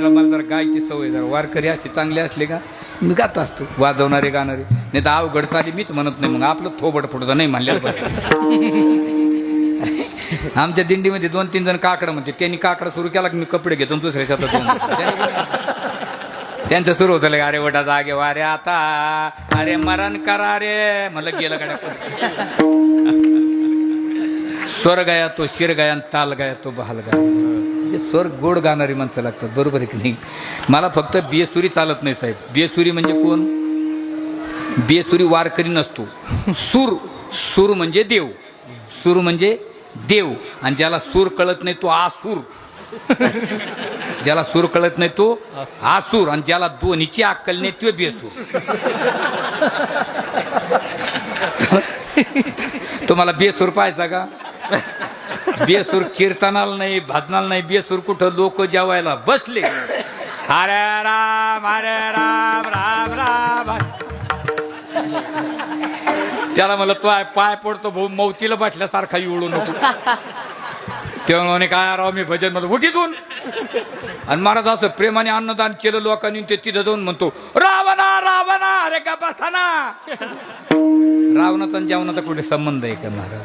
मला जरा गायची सवय, जरा वारकरी अशी चांगली असली का मी गात असतो, वाजवणारे गाणारे. नाही तर अवघड चाली मीच म्हणत नाही, मग आपलं थोबड फुटतं नाही म्हणल्यावर बरं. आमच्या दिंडीमध्ये 2-3 जण काकडं म्हणते, त्यांनी काकडा सुरू केला की मी कपडे घेतो दुसऱ्या शेतात त्यांचं सुरू होतं लगे, अरे वडा जागे वारे आता, अरे मरण करा रे, म्हणलं गेलं गाड्या. स्वर गाया तो शिर गाया, ताल गाया तो बहाल गाया. म्हणजे स्वर गोड गाणारी माणसं लागतात, बरोबर आहे की नाही. मला फक्त बेसुरी चालत नाही साहेब. बेसुरी म्हणजे कोण? बेसुरी वारकरी नसतो. सूर म्हणजे देव. सूर म्हणजे देव. आणि ज्याला सूर कळत नाही तो आसूर. ज्याला सूर कळत नाही तो आसूर. आणि ज्याला दोन्हीची अक्कल नाही तो बेसूर. तुम्हाला बेसूर पाहायचा का? बेसूर कीर्तनाला नाही, भजनाला नाही. बेसूर कुठं लोक जेवायला बसले, हरे राम राम राम. त्याला मला तो पाय पडतो भाऊ, मौतीला बसल्यासारखा येऊ नको. तेव्हा काय राव मी भजन म्हणतो उठीतून. आणि महाराज असं प्रेमाने अन्नदान केलं लोकांनी, ते तिथं जाऊन म्हणतो रावणा रावणा, अरे का बसाना. रावणाचा आणि जेवणाचा कुठे संबंध आहे का महाराज?